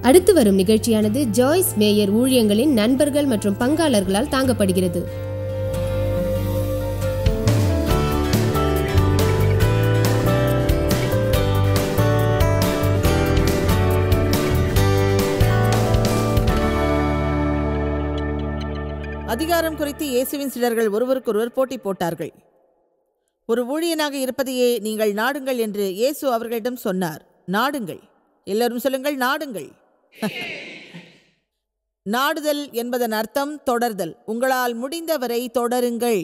அடுத்து வரும் நிகழ்ச்சியானது ஜாய்ஸ் மேயர் ஊழியங்களின் நண்பர்கள் மற்றும் பங்காளர்களால் தாங்கப்படுகிறது. அதிகாரம் குறித்து இயேசுவின் சீடர்கள் ஒருவருக்கொருவர் போட்டி போட்டார்கள். ஒரு ஊழியனாக இருப்பதையே நீங்கள் நாடுங்கள் என்று இயேசு அவர்களிடம் சொன்னார். நாடுங்கள், எல்லாரும் சொல்லுங்கள், நாடுங்கள். நாடுதல் என்பதன் அர்த்தம் தொடர்தல். உங்களால் முடிந்தவரை தொடருங்கள்.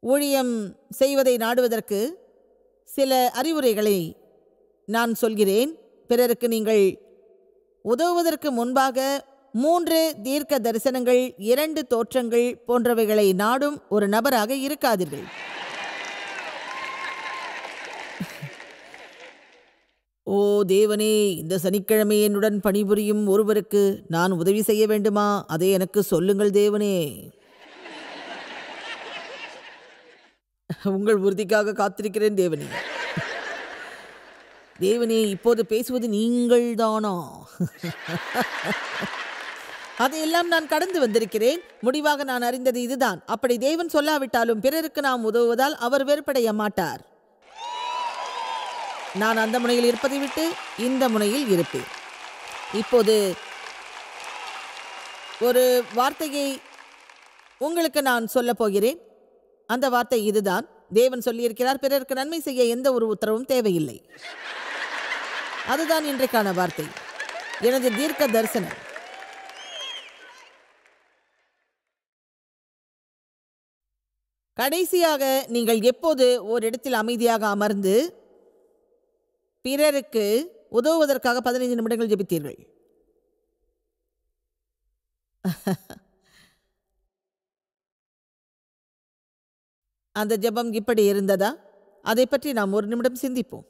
ஊழியம் செய்வதை நாடுவதற்கு சில அறிவுரைகளை நான் சொல்கிறேன். பிறருக்கு நீங்கள் உதவுவதற்கு முன்பாக 3 தீர்க்க தரிசனங்கள், 2 தோற்றங்கள் போன்றவைகளை நாடும் ஒரு நபராக இருக்காதீர்கள். ஓ தேவனே, இந்த சனிக்கிழமை என்னுடன் பணிபுரியும் ஒருவருக்கு நான் உதவி செய்ய வேண்டுமா? அதை எனக்கு சொல்லுங்கள் தேவனே. உங்கள் உறுதிக்காக காத்திருக்கிறேன் தேவனே. தேவனே, இப்போது பேசுவது நீங்கள் தானா? அதையெல்லாம் நான் கடந்து வந்திருக்கிறேன். முடிவாக நான் அறிந்தது இதுதான். அப்படி தேவன் சொல்லாவிட்டாலும் பிறருக்கு நாம் உதவுவதால் அவர் வெறுப்படைய மாட்டார். நான் அந்த முனையில் இருப்பதை விட்டு இந்த முனையில் இருப்பேன். இப்போது ஒரு வார்த்தையை உங்களுக்கு நான் சொல்ல போகிறேன். அந்த வார்த்தை இதுதான். தேவன் சொல்லியிருக்கிறார், பிறருக்கு நன்மை செய்ய எந்த ஒரு உத்தரவும் தேவையில்லை. அதுதான் இன்றைக்கான வார்த்தை, எனது தீர்க்க தரிசனம். கடைசியாக நீங்கள் எப்போது ஒரு இடத்தில் அமைதியாக அமர்ந்து பிறருக்கு உதவுவதற்காக 15 நிமிடங்கள் ஜெபித்தீர்கள்? அந்த ஜெபம் இப்படி இருந்ததா? அதை பற்றி நாம் 1 நிமிடம் சிந்திப்போம்.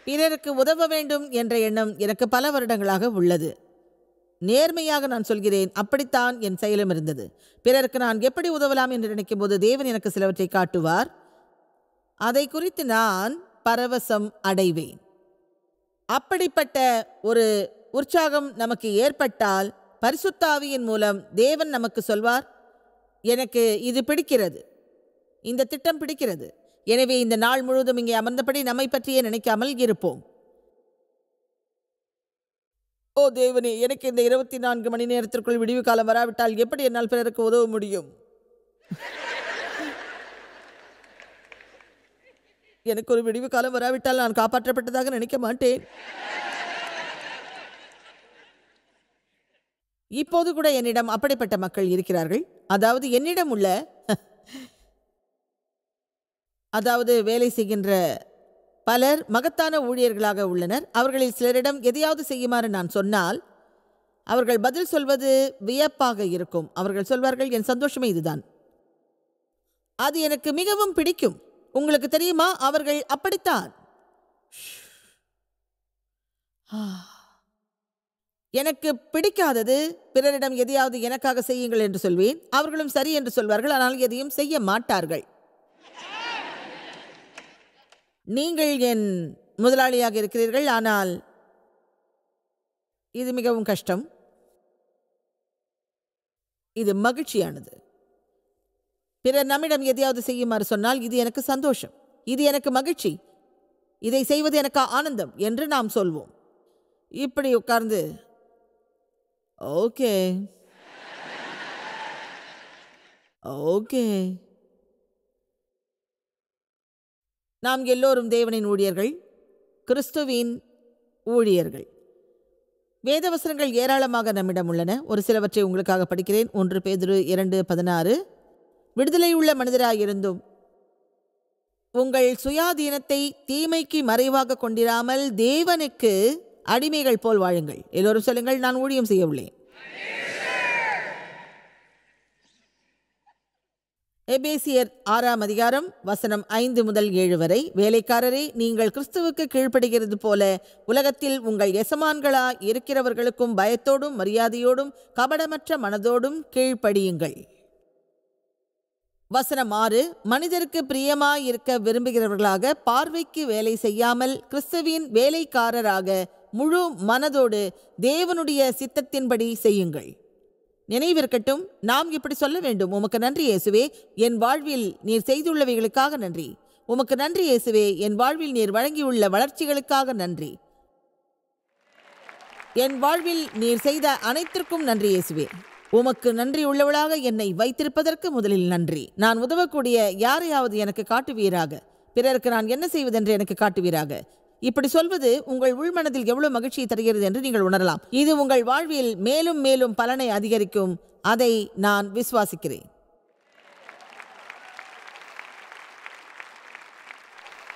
பிறருக்கு உதவ வேண்டும் என்ற எண்ணம் எனக்கு பல வருடங்களாக உள்ளது. நேர்மையாக நான் சொல்கிறேன், அப்படித்தான் என் செயலும் இருந்தது. பிறருக்கு நான் எப்படி உதவலாம் என்று நினைக்கும் போது தேவன் எனக்கு சிலவற்றை காட்டுவார். அதை குறித்து நான் பரவசம் அடைவேன். அப்படிப்பட்ட ஒரு உற்சாகம் நமக்கு ஏற்பட்டால் பரிசுத்த ஆவியின் மூலம் தேவன் நமக்கு சொல்வார், எனக்கு இது பிடிக்கிறது, இந்த திட்டம் பிடிக்கிறது. எனவே இந்த நாள் முழுவதும் இங்கே அமர்ந்தபடி நம்மை பற்றியே நினைக்காமல் இருப்போம். ஓ தேவனே, எனக்கு இந்த 24 மணி நேரத்திற்குள் விடிவு காலம் வராவிட்டால் எப்படி என்னால் பிறருக்கு உதவ முடியும்? எனக்கு ஒரு விடிவு காலம் வராவிட்டால் நான் காப்பாற்றப்பட்டதாக நினைக்க மாட்டேன். இப்போது கூட என்னிடம் அப்படிப்பட்ட மக்கள் இருக்கிறார்கள். அதாவது என்னிடம் உள்ள வேலை செய்கின்ற பலர் மகத்தான ஊழியர்களாக உள்ளனர். அவர்களில் சிலரிடம் எதையாவது செய்யுமாறு நான் சொன்னால் அவர்கள் பதில் சொல்வது வியப்பாக இருக்கும். அவர்கள் சொல்வார்கள், என் சந்தோஷமே இதுதான். அது எனக்கு மிகவும் பிடிக்கும். உங்களுக்கு தெரியுமா, அவர்கள் அப்படித்தான். எனக்கு பிடிக்காதது பிறரிடம் எதையாவது எனக்காக செய்யுங்கள் என்று சொல்வேன். அவர்களும் சரி என்று சொல்வார்கள், ஆனால் எதையும் செய்ய மாட்டார்கள். நீங்கள் என் முதலாளியாக இருக்கிறீர்கள், ஆனால் இது மிகவும் கஷ்டம். இது மகிழ்ச்சியானது. பிறர் நம்மிடம் எதையாவது செய்யுமாறு சொன்னால் இது எனக்கு சந்தோஷம், இது எனக்கு மகிழ்ச்சி, இதை செய்வது எனக்கு ஆனந்தம் என்று நாம் சொல்வோம். இப்படி உட்கார்ந்து ஓகே ஓகே. நாம் எல்லோரும் தேவனின் ஊழியர்கள், கிறிஸ்துவின் ஊழியர்கள். வேதவசனங்கள் ஏராளமாக நம்மிடம் உள்ளன. ஒரு சிலவற்றை உங்களுக்காக படிக்கிறேன். 1 பேதுரு 2:16. விடுதலை உள்ள மனிதராயிருந்தும் உங்கள் சுயாதீனத்தை தீமைக்கு மறைவாக கொண்டிராமல் தேவனுக்கு அடிமைகள் போல் வாழுங்கள். எல்லோரும் சொல்லுங்கள், நான் ஊழியம் செய்ய உள்ளேன். எபேசியர் 6ஆம் அதிகாரம் வசனம் 5 முதல் 7 வரை. வேலைக்காரரே, நீங்கள் கிறிஸ்துவுக்கு கீழ்ப்படுகிறது போல உலகத்தில் உங்கள் எசமான்களா இருக்கிறவர்களுக்கும் பயத்தோடும் மரியாதையோடும் கபடமற்ற மனதோடும் கீழ்ப்படியுங்கள். வசனம் 6, மனிதருக்கு பிரியமாயிருக்க விரும்புகிறவர்களாக பார்வைக்கு வேலை செய்யாமல் கிறிஸ்துவின் வேலைக்காரராக முழு மனதோடு தேவனுடைய சித்தத்தின்படி செய்யுங்கள். நினைவிருக்கட்டும், நாம் இப்படி சொல்ல வேண்டும்: உமக்கு நன்றி இயேசுவே, என் வாழ்வில் நீர் செய்துள்ளவைகளுக்காக நன்றி. உமக்கு நன்றி இயேசுவே, என் வாழ்வில் நீர் வழங்கியுள்ள வளர்ச்சிகளுக்காக நன்றி. என் வாழ்வில் நீர் செய்த அனைத்திற்கும் நன்றி இயேசுவே. உமக்கு நன்றி உள்ளவளாக என்னை வைத்திருப்பதற்கு முதலில் நன்றி. நான் உதவக்கூடிய யாரையாவது எனக்கு காட்டுவீராக. பிறருக்கு நான் என்ன செய்வதென்று எனக்கு காட்டுவீராக. இப்படி சொல்வது உங்கள் உள்மனதில் எவ்வளவு மகிழ்ச்சியை தருகிறது என்று நீங்கள் உணரலாம். இது உங்கள் வாழ்வில் மேலும் மேலும் பலனை அதிகரிக்கும். அதை நான் விசுவாசிக்கிறேன்.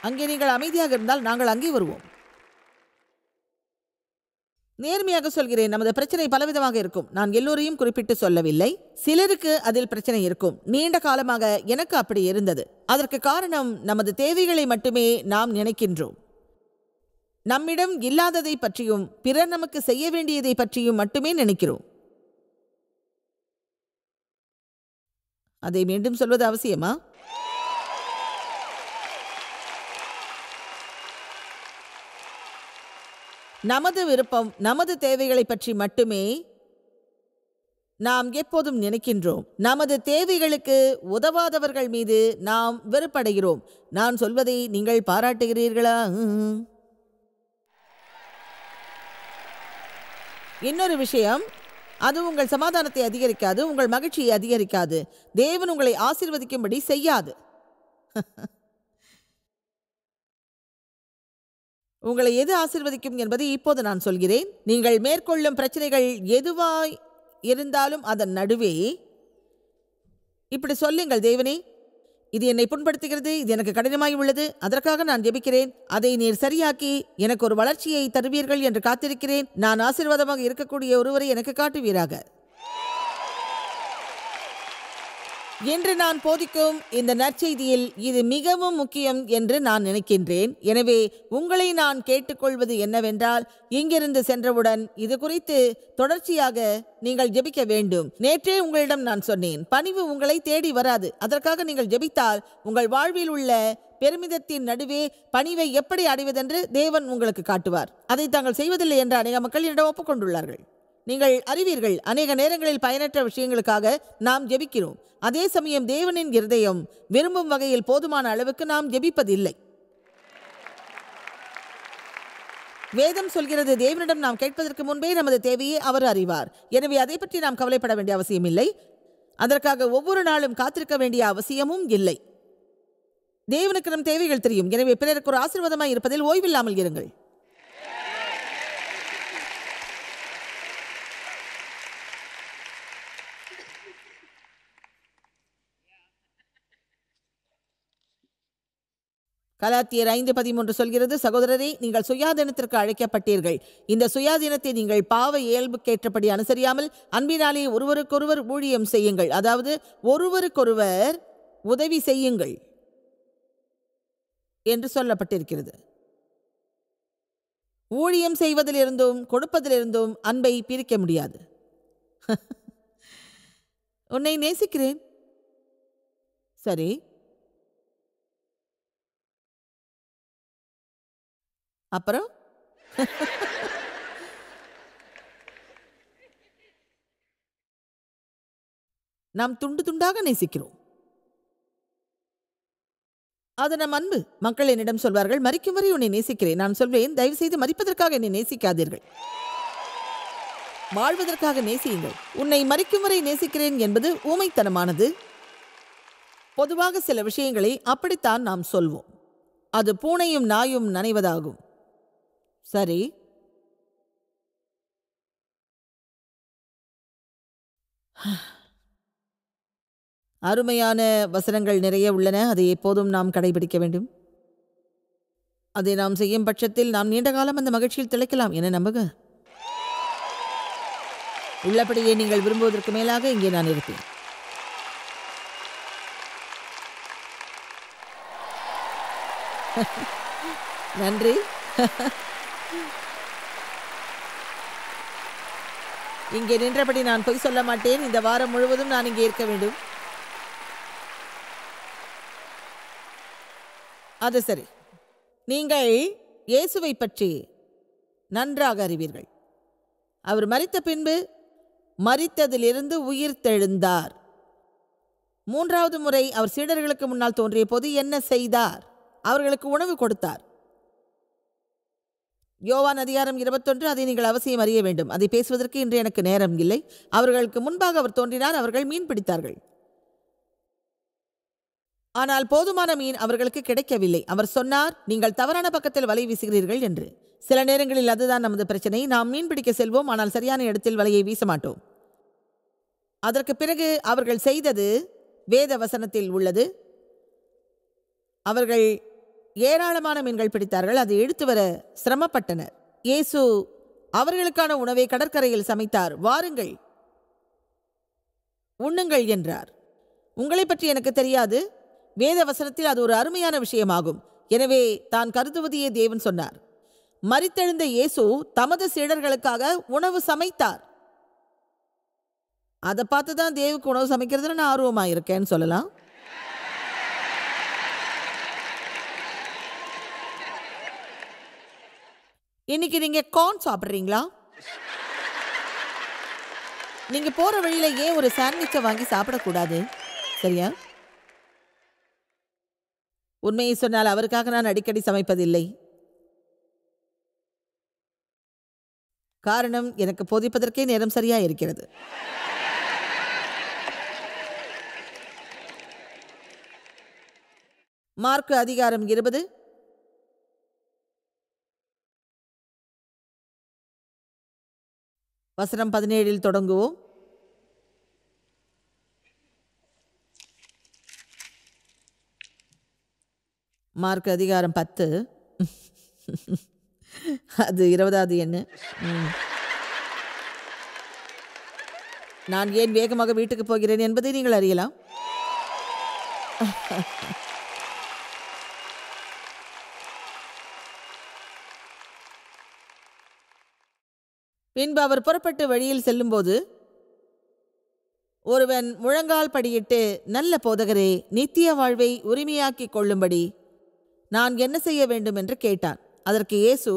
அங்கே நீங்கள் அமைதியாக இருந்தால் நாங்கள் அங்கே வருவோம். நேர்மையாக சொல்கிறேன், நமது பிரச்சனை பலவிதமாக இருக்கும். நான் எல்லோரையும் குறிப்பிட்டு சொல்லவில்லை. சிலருக்கு அதில் பிரச்சனை இருக்கும். நீண்ட காலமாக எனக்கு அப்படி இருந்தது. அதற்கு காரணம், நமது தேவைகளை மட்டுமே நாம் நினைக்கின்றோம். நம்மிடம் இல்லாததை பற்றியும் பிறர் நமக்கு செய்ய வேண்டியதை பற்றியும் மட்டுமே நினைக்கிறோம். அதை மீண்டும் சொல்வது அவசியமா? நமது விருப்பம், நமது தேவைகளை பற்றி மட்டுமே நாம் எப்போதும் நினைக்கின்றோம். நமது தேவைகளுக்கு உதவாதவர்கள் மீது நாம் வெறுப்படைகிறோம். நான் சொல்வதை நீங்கள் பாராட்டுகிறீர்களா? இன்னொரு விஷயம், அது உங்கள் சமாதானத்தை அதிகரிக்காது, உங்கள் மகிழ்ச்சியை அதிகரிக்காது, தேவன் உங்களை ஆசீர்வதிக்கும்படி செய்யாது. உங்களை எது ஆசீர்வதிக்கும் என்பதை இப்போது நான் சொல்கிறேன். நீங்கள் மேற்கொள்ளும் பிரச்சனைகள் எதுவாய் இருந்தாலும் அதன் நடுவே இப்படி சொல்லுங்கள்: தேவனே, இது என்னை புண்படுத்துகிறது, இது எனக்கு கடினமாய் உள்ளது, அதற்காக நான் ஜெபிக்கிறேன். அதை நீர் சரியாக்கி எனக்கு ஒரு வளர்ச்சியை தருவீர்கள் என்று காத்திருக்கிறேன். நான் ஆசீர்வாதமாக இருக்கக்கூடிய ஒருவரை எனக்கு காட்டுவீராக. என்று நான் போதிக்கும் இந்த நற்செய்தியில் இது மிகவும் முக்கியம் என்று நான் நினைக்கின்றேன். எனவே உங்களை நான் கேட்டுக்கொள்வது என்னவென்றால், இங்கிருந்து சென்றவுடன் இது குறித்து தொடர்ச்சியாக நீங்கள் ஜெபிக்க வேண்டும். நேற்றே உங்களிடம் நான் சொன்னேன், பணிவு உங்களை தேடி வராது. அதற்காக நீங்கள் ஜெபித்தால் உங்கள் வாழ்வில் உள்ள பெருமிதத்தின் நடுவே பணிவை எப்படி அடைவதென்று தேவன் உங்களுக்கு காட்டுவார். அதை தாங்கள் செய்வதில்லை என்று அநேக மக்கள் என்னிடம் ஒப்புக்கொண்டுள்ளார்கள். நீங்கள் அறிவீர்கள், அநேக நேரங்களில் பயனற்ற விஷயங்களுக்காக நாம் ஜெபிக்கிறோம். அதே சமயம் தேவனின் இருதயம் விரும்பும் வகையில் போதுமான அளவுக்கு நாம் ஜெபிப்பதில்லை. வேதம் சொல்கிறது, தேவனிடம் நாம் கேட்பதற்கு முன்பே நமது தேவையை அவர் அறிவார். எனவே அதை பற்றி நாம் கவலைப்பட வேண்டிய அவசியம் இல்லை. அதற்காக ஒவ்வொரு நாளும் காத்திருக்க வேண்டிய அவசியமும் இல்லை. தேவனுக்கு நம் தேவைகள் தெரியும். எனவே பிறருக்கு ஒரு ஆசீர்வாதமாய் இருப்பதில் ஓய்வில்லாமல் இருங்கள். கலாத்தியர் 5:13 சொல்கிறது, சகோதரரே, நீங்கள் சுயாதீனத்திற்கு அழைக்கப்பட்டீர்கள். இந்த சுயாதீனத்தை நீங்கள் பாவ இயல்புக்கேற்றபடி அனுசரியாமல் அன்பினாலே ஒருவருக்கொருவர் ஊழியம் செய்யுங்கள். அதாவது ஒருவருக்கொருவர் உதவி செய்யுங்கள் என்று சொல்லப்பட்டிருக்கிறது. ஊழியம் செய்வதிலிருந்தும் கொடுப்பதிலிருந்தும் அன்பை பிரிக்க முடியாது. உன்னை நேசிக்கிறேன். சரி, அப்புறம் நாம் துண்டு துண்டாக நேசிக்கிறோம். அது நம் அன்பு. மக்கள் என்னிடம் சொல்வார்கள், மரிக்கும் வரை உன்னை நேசிக்கிறேன். நான் சொல்வேன், தயவு செய்து மரிப்பதற்காக என்னை நேசிக்காதீர்கள், வாழ்வதற்காக நேசியுங்கள். உன்னை மரிக்கும் வரை நேசிக்கிறேன் என்பது ஊமைத்தனமானது. பொதுவாக சில விஷயங்களை அப்படித்தான் நாம் சொல்வோம். அது பூனையும் நாயும் நனைவதாகும். சரி, அருமையான வசனங்கள் நிறைய உள்ளன. அதை எப்போதும் நாம் கடைபிடிக்க வேண்டும். அதை நாம் செய்யும் பட்சத்தில் நாம் நீண்ட காலம் அந்த மகிழ்ச்சியில் திளைக்கலாம் என நம்புக. உள்ளபடியே நீங்கள் விரும்புவதற்கு மேலாக இங்கே நான் இருப்பேன். நன்றி. இங்கே நின்றபடி நான் பொய் சொல்ல மாட்டேன். இந்த வாரம் முழுவதும் நான் இங்கே இருக்க வேண்டும். அது சரி. நீங்கள் இயேசுவை பற்றி நன்றாக அறிவீர்கள். அவர் மரித்த பின்பு மரித்ததிலிருந்து உயிர்த்தெழுந்தார். 3வது முறை அவர் சீடர்களுக்கு முன்னால் தோன்றிய போது என்ன செய்தார்? அவர்களுக்கு உணவு கொடுத்தார். யோவான் அதிகாரம் 21, அதை நீங்கள் அவசியம் அறிய வேண்டும். அதை பேசுவதற்கு இன்று எனக்கு நேரம் இல்லை. அவர்களுக்கு முன்பாக அவர் தோன்றினார். அவர்கள் மீன் பிடித்தார்கள். ஆனால் போதுமான மீன் அவர்களுக்கு கிடைக்கவில்லை. அவர் சொன்னார், நீங்கள் தவறான பக்கத்தில் வலை வீசுகிறீர்கள் என்று. சில நேரங்களில் அதுதான் நமது பிரச்சனை. நாம் மீன் பிடிக்க செல்வோம், ஆனால் சரியான இடத்தில் வலையை வீச மாட்டோம். அதற்கு பிறகு அவர்கள் செய்தது வேத வசனத்தில் உள்ளது. அவர்கள் ஏராளமான மீன்கள் பிடித்தார்கள். அதை இழுத்து வர சிரமப்பட்டனர். இயேசு அவர்களுக்கான உணவை கடற்கரையில் சமைத்தார். வாருங்கள், உண்ணுங்கள் என்றார். உங்களை பற்றி எனக்கு தெரியாது. வேத வசனத்தில் அது ஒரு அருமையான விஷயமாகும். எனவே தான் கருதுவதையே தேவன் சொன்னார். மரித்தெழுந்த இயேசு தமது சீடர்களுக்காக உணவு சமைத்தார். அதை பார்த்து தான் தேவுக்கு உணவு சமைக்கிறதுல நான் ஆர்வமாக இருக்கேன்னு சொல்லலாம். இன்னைக்கு நீங்க கார்ன் சாப்பிட்றீங்களா? நீங்க போற வழியில ஏன் ஒரு சாண்ட்விச்சை வாங்கி சாப்பிடக்கூடாது? சரியா? உண்மையை சொன்னால் அவருக்காக நான் அடிக்கடி சமைப்பதில்லை. காரணம், எனக்கு போதிப்பதற்கே நேரம் சரியா இருக்கிறது. மார்க்கு அதிகாரம் 20 வசனம் 17 தொடங்குவோம். மார்க் அதிகாரம் 10, அது 20வது எண்ணு. நான் ஏன் வேகமாக வீட்டுக்கு போகிறேன் என்பதை நீங்கள் அறியலாம். பின்பு அவர் புறப்பட்டு வழியில் செல்லும்போது ஒருவன் முழங்கால் படியிட்டு, நல்ல போதகரே, நித்திய வாழ்வை உரிமையாக்கிக் கொள்ளும்படி நான் என்ன செய்ய வேண்டும் என்று கேட்டான். அதற்கு இயேசு,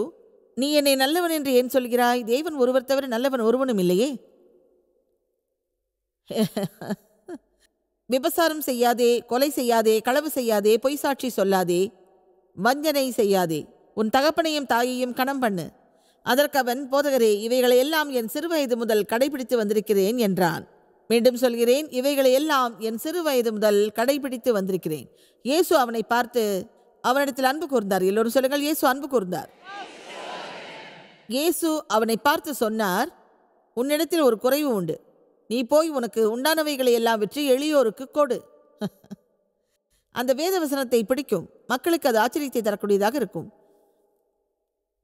நீ என்னை நல்லவன் என்று ஏன் சொல்கிறாய்? தேவன் ஒருவர் தவிர நல்லவன் ஒருவனும் இல்லையே. விபசாரம் செய்யாதே, கொலை செய்யாதே, களவு செய்யாதே, பொய் சாட்சி சொல்லாதே, வஞ்சனை செய்யாதே, உன் தகப்பனையும் தாயையும் கனம் பண்ணு. அதற்கு அவன், போதகரே, இவைகளை எல்லாம் என் சிறுவயது முதல் கடைபிடித்து வந்திருக்கிறேன் என்றான். மீண்டும் சொல்கிறேன், இவைகளை எல்லாம் என் சிறுவயது முதல் கடைபிடித்து வந்திருக்கிறேன். இயேசு அவனை பார்த்து அவனிடத்தில் அன்பு கூர்ந்தார். எல்லோரும் சொல்லுங்கள், இயேசு அன்பு கூர்ந்தார். இயேசு அவனை பார்த்து சொன்னார், உன்னிடத்தில் ஒரு குறைவு உண்டு. நீ போய் உனக்கு உண்டானவைகளை எல்லாம் விற்று எளியோருக்கு கொடு. அந்த வேத வசனத்தை பிடிக்கும் மக்களுக்கு அது ஆச்சரியத்தை தரக்கூடியதாக இருக்கும்.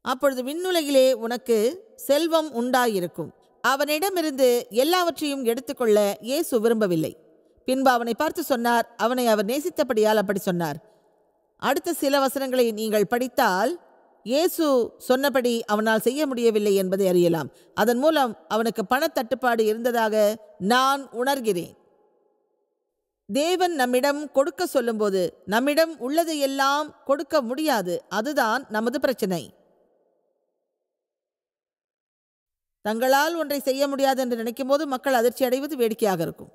அப்பொழுது விண்ணுலகிலே உனக்கு செல்வம் உண்டாயிருக்கும். அவனிடமிருந்து எல்லாவற்றையும் எடுத்துக்கொள்ள இயேசு விரும்பவில்லை. பின்பு அவனை பார்த்து சொன்னார், அவனை அவர் நேசித்தபடியால் அப்படி சொன்னார். அடுத்த சில வசனங்களை நீங்கள் படித்தால் இயேசு சொன்னபடி அவனால் செய்ய முடியவில்லை என்பதை அறியலாம். அதன் மூலம் அவனுக்கு பணத்தட்டுப்பாடு இருந்ததாக நான் உணர்கிறேன். தேவன் நம்மிடம் கொடுக்க சொல்லும்போது நம்மிடம் உள்ளதையெல்லாம் கொடுக்க முடியாது. அதுதான் நமது பிரச்சனை. தங்களால் ஒன்றை செய்ய முடியாது என்று நினைக்கும் போது மக்கள் அதிர்ச்சி அடைவது வேடிக்கையாக இருக்கும்.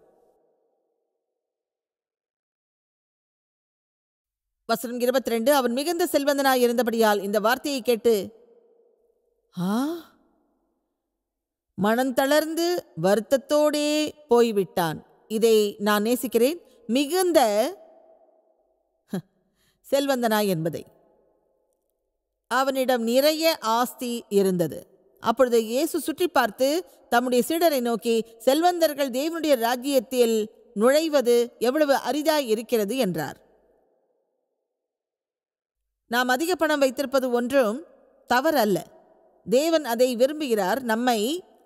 வசனம் 22, அவன் மிகுந்த செல்வந்தனாய் இருந்தபடியால் இந்த வார்த்தையை கேட்டு மனம் தளர்ந்து வருத்தத்தோடே போய்விட்டான். இதை நான் நேசிக்கிறேன், மிகுந்த செல்வந்தனாய் என்பதை. அவனிடம் நிறைய ஆஸ்தி இருந்தது. அப்பொழுது இயேசு சுற்றி பார்த்து தம்முடைய சீடரை நோக்கி, செல்வந்தர்கள் தேவனுடைய ராஜ்யத்தில் நுழைவது எவ்வளவு அரிதாய் இருக்கிறது என்றார். நாம் அதிக பணம் வைத்திருப்பது ஒன்றும் தவறல்ல. தேவன் அதை விரும்புகிறார், நம்மை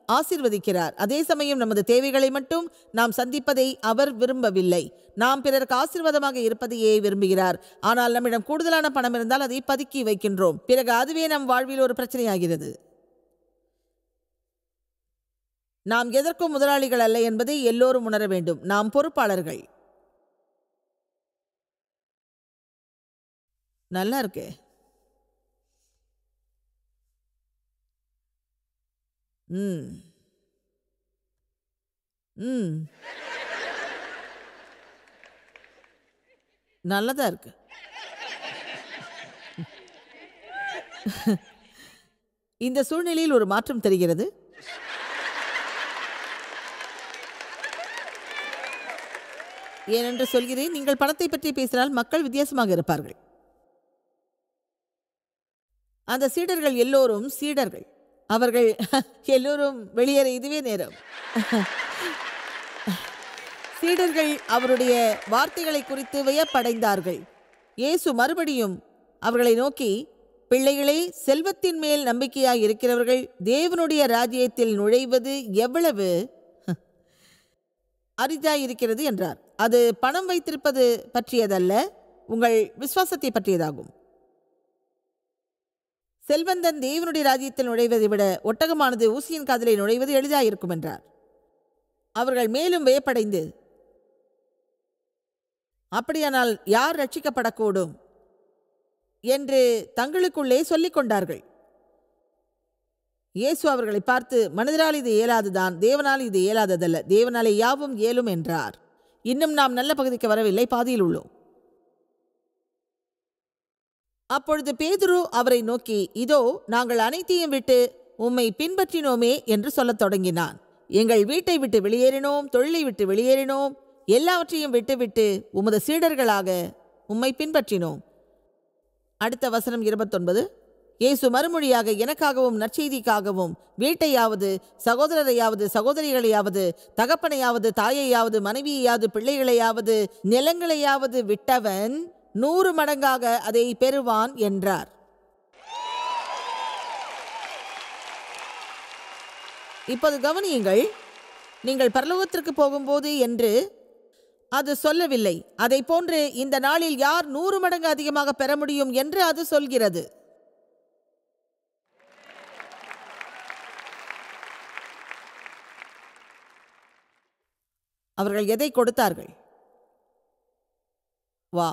ஆசீர்வதிக்கிறார். அதே சமயம் நமது தேவைகளை மட்டும் நாம் சந்திப்பதை அவர் விரும்பவில்லை. நாம் பிறருக்கு ஆசீர்வாதமாக இருப்பதையே விரும்புகிறார். ஆனால் நம்மிடம் கூடுதலான பணம் இருந்தால் அதை பதுக்கி வைக்கின்றோம். பிறகு அதுவே நம் வாழ்வில் ஒரு பிரச்சனையாகிறது. நாம் எதற்கும் முதலாளிகள் அல்ல என்பதை எல்லோரும் உணர வேண்டும். நாம் பொறுப்பாளர்கள். நல்லா இருக்கே. ம் ம் நல்லதா இருக்கு. இந்த சூழ்நிலையில் ஒரு மாற்றம் தெரிகிறது. ஏனென்று சொல்கிறேன், நீங்கள் பணத்தை பற்றி பேசினால் மக்கள் வித்தியாசமாக இருப்பார்கள். அந்த சீடர்கள் எல்லோரும் சீடர்கள். அவர்கள் எல்லோரும் வெளியேற இதுவே நேரம். சீடர்கள் அவருடைய வார்த்தைகளை குறித்து வியப்படைந்தார்கள். இயேசு மறுபடியும் அவர்களை நோக்கி, பிள்ளைகளே, செல்வத்தின் மேல் நம்பிக்கையாய் இருக்கிறவர்கள் தேவனுடைய ராஜ்யத்தில் நுழைவது எவ்வளவு அரிதாயிருக்கிறது என்றார். அது பணம் வைத்திருப்பது பற்றியதல்ல, உங்கள் விசுவாசத்தை பற்றியதாகும். செல்வந்தன் தேவனுடைய ராஜ்யத்தில் நுழைவதை விட ஒட்டகமானது ஊசியின் காதிலே நுழைவது எளிதாயிருக்கும் என்றார். அவர்கள் மேலும் வியப்படைந்து, அப்படியானால் யார் ரட்சிக்கப்படக்கூடும் என்று தங்களுக்குள்ளே சொல்லிக் கொண்டார்கள். இயேசு அவர்களை பார்த்து, மனிதரால் இது இயலாதுதான், தேவனால் இது இயலாததல்ல. தேவனாலே யாவும் இயலும் என்றார். இன்னும் நாம் நல்ல பகுதிக்கு வரவில்லை, பாதியில் உள்ளோம். அப்பொழுது பேதுரு அவரை நோக்கி, இதோ நாங்கள் அனைத்தையும் விட்டு உம்மை பின்பற்றினோமே என்று சொல்லத் தொடங்கினான். எங்கள் வீட்டை விட்டு வெளியேறினோம், தொழிலை விட்டு வெளியேறினோம், எல்லாவற்றையும் விட்டுவிட்டு உமது சீடர்களாக உம்மை பின்பற்றினோம். அடுத்த வசனம் 29. இயேசு மறுமொழியாக, எனக்காகவும் நற்செய்திக்காகவும் வீட்டையாவது சகோதரரையாவது சகோதரிகளையாவது தகப்பனையாவது தாயையாவது மனைவியையாவது பிள்ளைகளையாவது நிலங்களையாவது விட்டவன் 100 மடங்காக அதை பெறுவான் என்றார். இப்போது கவனியுங்கள், நீங்கள் பரலோகத்திற்கு போகும்போது என்று அது சொல்லவில்லை. அதை போன்று இந்த நாளில் யார் 100 மடங்கு அதிகமாக பெற முடியும் என்று அது சொல்கிறது. அவர்கள் எதை கொடுத்தார்கள்? வா.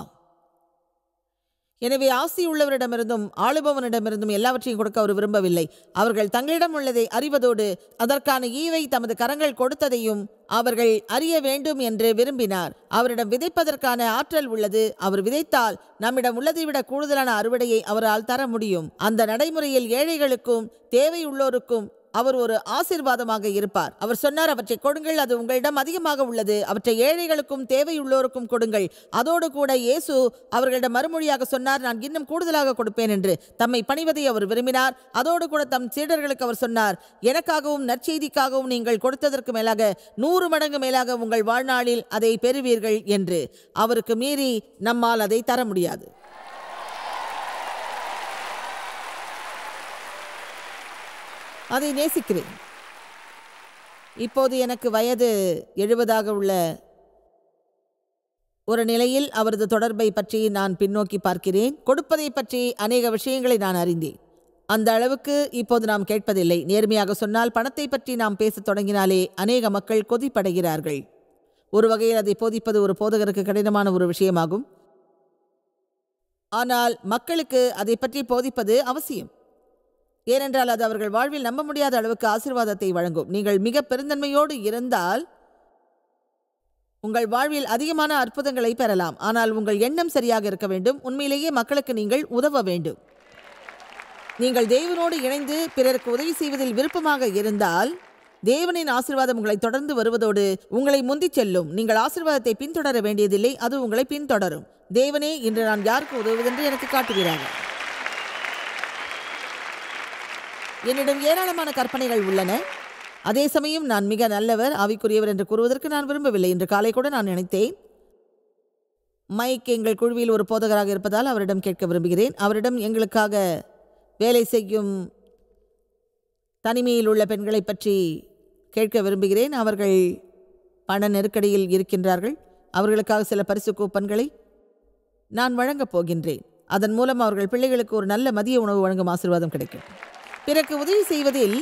எனவே ஆசி உள்ளவரிடமிருந்தும் ஆளுபவனிடமிருந்தும் எல்லாவற்றையும் கொடுக்க அவர் விரும்பவில்லை. அவர்கள் தங்களிடம் உள்ளதை அறிவதோடு அதற்கான ஈவை தமது கரங்கள் கொடுத்ததையும் அவர்கள் அறிய வேண்டும் என்று விரும்பினார். அவரிடம் விதைப்பதற்கான ஆற்றல் உள்ளது. அவர் விதைத்தால் நம்மிடம் உள்ளதை விட கூடுதலான அறுவடையை அவரால் தர முடியும். அந்த நடைமுறையில் ஏழைகளுக்கும் தேவையுள்ளோருக்கும் அவர் ஒரு ஆசீர்வாதமாக இருப்பார். அவர் சொன்னார், அவற்றை கொடுங்கள், அது உங்களிடம் அதிகமாக உள்ளது, அவற்றை ஏழைகளுக்கும் தேவையுள்ளோருக்கும் கொடுங்கள். அதோடு கூட இயேசு அவர்களிடம் மறுமொழியாக சொன்னார், நான் இன்னும் கூடுதலாக கொடுப்பேன் என்று. தம்மை பணிவதை அவர் விரும்பினார். அதோடு கூட தம் சீடர்களுக்கு அவர் சொன்னார், எனக்காகவும் நற்செய்திக்காகவும் நீங்கள் கொடுத்ததற்கு மேலாக 100 மடங்கு மேலாக உங்கள் வாழ்நாளில் அதை பெறுவீர்கள் என்று. அவருக்கு மீறி நம்மால் அதை தர முடியாது. அதை நேசிக்கிறேன். இப்போது எனக்கு வயது 70 உள்ள ஒரு நிலையில் அவரது தொடர்பை பற்றி நான் பின்னோக்கி பார்க்கிறேன். கொடுப்பதை பற்றி அநேக விஷயங்களை நான் அறிந்தேன். அந்த அளவுக்கு இப்போது நாம் கேட்பதில்லை. நேர்மையாக சொன்னால், பணத்தை பற்றி நாம் பேசத் தொடங்கினாலே அநேக மக்கள் கொதிப்படைகிறார்கள். ஒரு வகையில் அதை போதிப்பது ஒரு போதகருக்கு கடினமான ஒரு விஷயமாகும். ஆனால் மக்களுக்கு அதை பற்றி போதிப்பது அவசியம். ஏனென்றால் அது அவர்கள் வாழ்வில் நம்ப முடியாத அளவுக்கு ஆசீர்வாதத்தை வழங்கும். நீங்கள் மிக பெருந்தன்மையோடு இருந்தால் உங்கள் வாழ்வில் அதிகமான அற்புதங்களை பெறலாம். ஆனால் உங்கள் எண்ணம் சரியாக இருக்க வேண்டும். உண்மையிலேயே மக்களுக்கு நீங்கள் உதவ வேண்டும். நீங்கள் தேவனோடு இணைந்து பிறருக்கு உதவி செய்வதில் விருப்பமாக இருந்தால் தேவனின் ஆசீர்வாதம் உங்களை தொடர்ந்து வருவதோடு உங்களை முந்திச் செல்லும். நீங்கள் ஆசீர்வாதத்தை பின்தொடர வேண்டியதில்லை, அது உங்களை பின்தொடரும். தேவனே இன்று நான் யாருக்கு உதவுவதென்று எனக்கு காட்டுகிறார்கள். என்னிடம் ஏராளமான கற்பனைகள் உள்ளன. அதே சமயம் நான் மிக நல்லவர், ஆவிக்குரியவர் என்று கூறுவதற்கு நான் விரும்பவில்லை. இன்று காலை கூட நான் நினைத்தேன், மைக் எங்கள் குழுவில் ஒரு போதகராக இருப்பதால் அவரிடம் கேட்க விரும்புகிறேன். அவரிடம் எங்களுக்காக வேலை செய்யும் தனிமையில் உள்ள பெண்களை பற்றி கேட்க விரும்புகிறேன். அவர்கள் பண நெருக்கடியில் இருக்கின்றார்கள். அவர்களுக்காக சில பரிசு கூப்பன்களை நான் வழங்கப் போகின்றேன். அதன் மூலம் அவர்கள் பிள்ளைகளுக்கு ஒரு நல்ல மதிய உணவு வழங்கும் ஆசீர்வாதம் கிடைக்கும். பிறகு உதவி செய்வதில்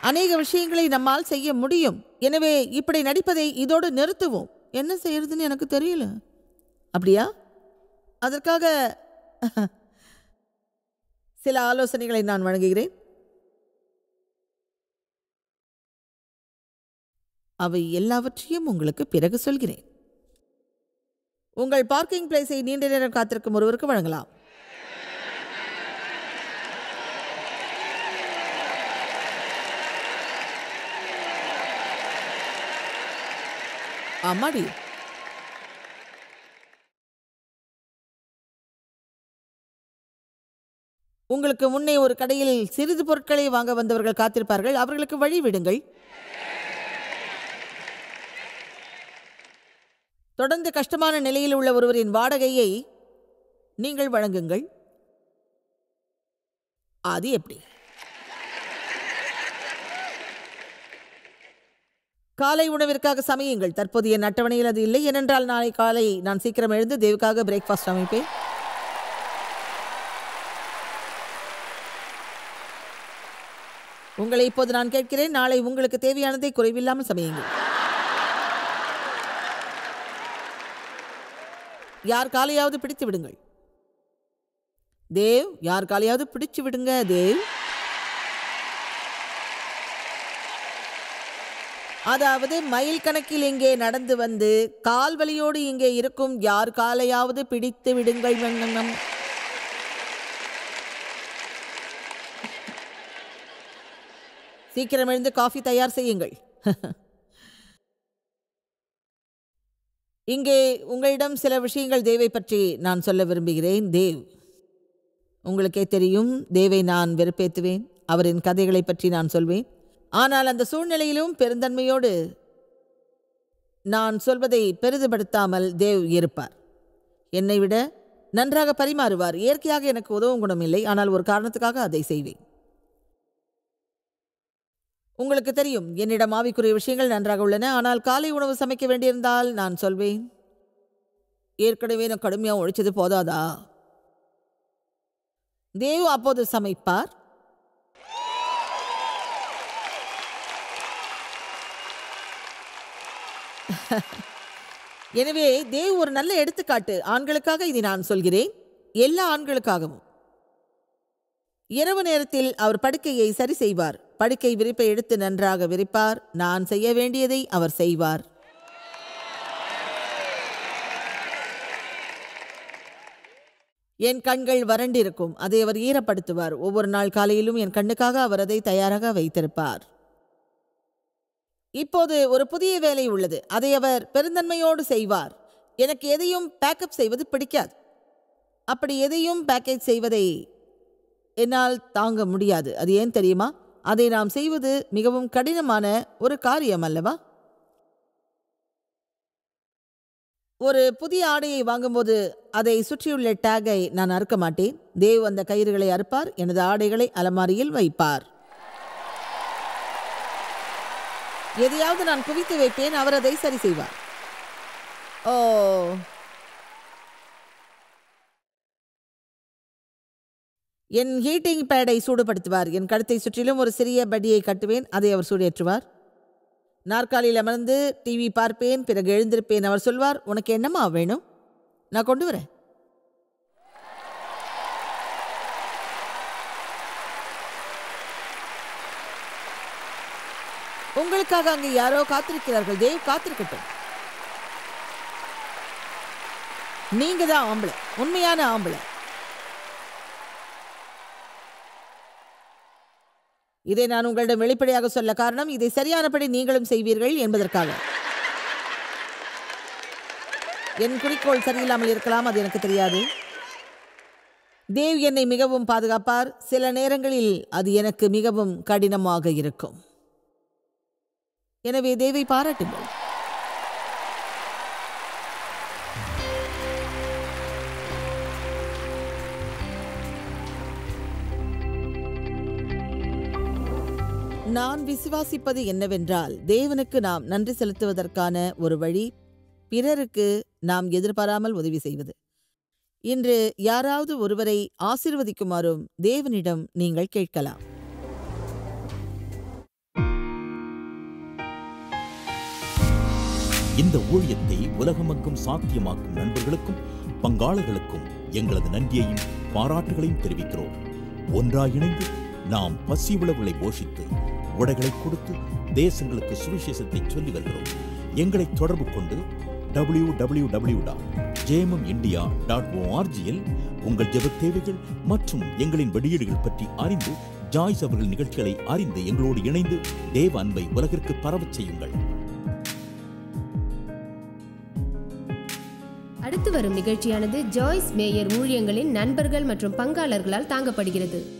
அநேக விஷயங்களை நம்மால் செய்ய முடியும். எனவே இப்படி நடிப்பதை இதோடு நிறுத்துவோம். என்ன செய்யறதுன்னு எனக்கு தெரியல. அப்படியா? அதற்காக சில ஆலோசனைகளை நான் வழங்குகிறேன். அவை எல்லாவற்றையும் உங்களுக்கு பிறகு சொல்கிறேன். உங்கள் பார்க்கிங் பிளேஸை நீண்ட நேரம் காத்திருக்கும் ஒருவருக்கு வழங்கலாம். ஆமாடி, உங்களுக்கு முன்னே ஒரு கடையில் சிறிது பொருட்களை வாங்க வந்தவர்கள் காத்திருப்பார்கள். அவர்களுக்கு வழி விடுங்கள். தொடர்ந்து கஷ்டமான நிலையில் உள்ள ஒருவரின் வாடகையை நீங்கள் வழங்குங்கள். அது எப்படி? காலை உணவிற்காக சமையுங்கள். தற்போது என் அட்டவணையில் அது இல்லை. ஏனென்றால் நாளை காலை நான் சீக்கிரம் எழுந்து தேவுக்காக பிரேக்ஃபாஸ்ட் அமைப்பேன். உங்களை இப்போது நான் கேட்கிறேன், நாளை உங்களுக்கு தேவையானதை குறைவில்லாமல் சமையுங்கள். யார் காலையாவது பிடித்து விடுங்கள். தேவ், யார் காலையாவது பிடிச்சு விடுங்க. தேவ், அதாவது மைல் கணக்கில் இங்கே நடந்து வந்து கால்வலியோடு இங்கே இருக்கும் யார் காலையாவது பிடித்து விடுங்கள். சீக்கிரம் எழுந்து காஃபி தயார் செய்யுங்கள். இங்கே உங்களிடம் சில விஷயங்கள் தேவை பற்றி நான் சொல்ல விரும்புகிறேன். தேவ், உங்களுக்கே தெரியும், தேவை நான் வெறுப்பேற்றுவேன். அவரின் கதைகளை பற்றி நான் சொல்வேன். ஆனால் அந்த சூழ்நிலையிலும் பெருந்தன்மையோடு நான் சொல்வதை பெரிதுபடுத்தாமல் தேவ் இருப்பார். என்னை விட நன்றாக பரிமாறுவார். இயற்கையாக எனக்கு உதவும் குணமில்லை, ஆனால் ஒரு காரணத்துக்காக அதை செய்வேன். உங்களுக்கு தெரியும், என்னிடம் ஆவிக்குரிய விஷயங்கள் நன்றாக உள்ளன. ஆனால் காலை உணவு சமைக்க வேண்டியிருந்தால் நான் சொல்வேன், ஏற்கனவே நான் கடுமையாக உழைச்சது போதாதா? தேவ் அப்போது சமைப்பார். எனவே தேவ் ஒரு நல்ல எடுத்துக்காட்டு. ஆண்களுக்காக இதை நான் சொல்கிறேன், எல்லா ஆண்களுக்காகவும். இரவு நேரத்தில் அவர் படுக்கையை சரி செய்வார். படுக்கை விரிப்பை எடுத்து நன்றாக விரிப்பார். நான் செய்ய வேண்டியதை அவர் செய்வார். என் கண்கள் வறண்டிருக்கும், அதை அவர் ஈரப்படுத்துவார். ஒவ்வொரு நாள் காலையிலும் என் கண்ணுக்காக அவர் அதை தயாராக வைத்திருப்பார். இப்போது ஒரு புதிய வேலை உள்ளது, அதை அவர் பெருந்தன்மையோடு செய்வார். எனக்கு எதையும் பேக்கப் செய்வது பிடிக்காது. அப்படி எதையும் பேக்கேஜ் செய்வதை என்னால் தாங்க முடியாது. அது ஏன் தெரியுமா? அதை நாம் செய்வது மிகவும் கடினமான ஒரு காரியம் அல்லவா? ஒரு புதிய ஆடையை வாங்கும்போது அதை சுற்றியுள்ள டேகை நான் அறுக்க மாட்டேன். தேவ் அந்த கயிறுகளை அறுப்பார், எனது ஆடைகளை அலமாரியில் வைப்பார். எதையாவது நான் குவித்து வைப்பேன், அவர் அதை சரி செய்வார். ஓ, என் ஹீட்டிங் பேடை சூடுபடுத்துவார். என் கழுத்தை சுற்றிலும் ஒரு சிறிய படியை கட்டுவேன், அதை அவர் சூடேற்றுவார். நாற்காலியில் அமர்ந்து டிவி பார்ப்பேன், பிறகு எழுந்திருப்பேன். அவர் சொல்வார், உனக்கு என்னம்மா வேணும்? நான் கொண்டு வரேன். உங்களுக்காக அங்கே யாரோ காத்திருக்கிறார்கள். தேவ் காத்திருக்கட்டும். நீங்க தான் ஆம்பளை, உண்மையான ஆம்பளை. இதை நான் உங்களிடம் வெளிப்படையாக சொல்ல காரணம், இதை சரியானபடி நீங்களும் செய்வீர்கள் என்பதற்காக. என் குறிக்கோள் சரியில்லாமல் இருக்கலாம், அது எனக்கு தெரியாது. தேவ் என்னை மிகவும் பாதுகாப்பார். சில நேரங்களில் அது எனக்கு மிகவும் கடினமாக இருக்கும். எனவே தேவை பாராட்டுங்கள். நான் விசுவாசிப்பது என்னவென்றால், தேவனுக்கு நாம் நன்றி செலுத்துவதற்கான ஒரு வழி பிறருக்கு நாம் எதிர்பாராமல் உதவி செய்வது. இன்று யாராவது ஒருவரை ஆசீர்வதிக்குமாறும் தேவனிடம் நீங்கள் கேட்கலாம். இந்த ஊழியத்தை உலகமெங்கும் சாத்தியமாக்கும் நண்பர்களுக்கும் பங்காளர்களுக்கும் எங்களது நன்றியையும் பாராட்டுகளையும் தெரிவிக்கிறோம். ஒன்றாய் இணைந்து நாம் பசி உழவுகளை போஷித்து உடைகளை கொடுத்து தேசங்களுக்கு சுவிசேஷத்தை சொல்லி வருகிறோம். எங்களை தொடர்பு கொண்டு www.jmumindia.org உங்கள் ஜெப தேவைகள் மற்றும் எங்களின் வெளியீடுகள் பற்றி அறிந்து ஜாய்ஸ் அவர்கள் நிகழ்ச்சிகளை அறிந்து எங்களோடு இணைந்து தேவ அன்பை உலகிற்கு பரவச் செய்யுங்கள். அடுத்து வரும் நிகழ்ச்சியானது ஜாய்ஸ் மேயர் ஊழியங்களின் நண்பர்கள் மற்றும் பங்காளர்களால் தாங்கப்படுகிறது.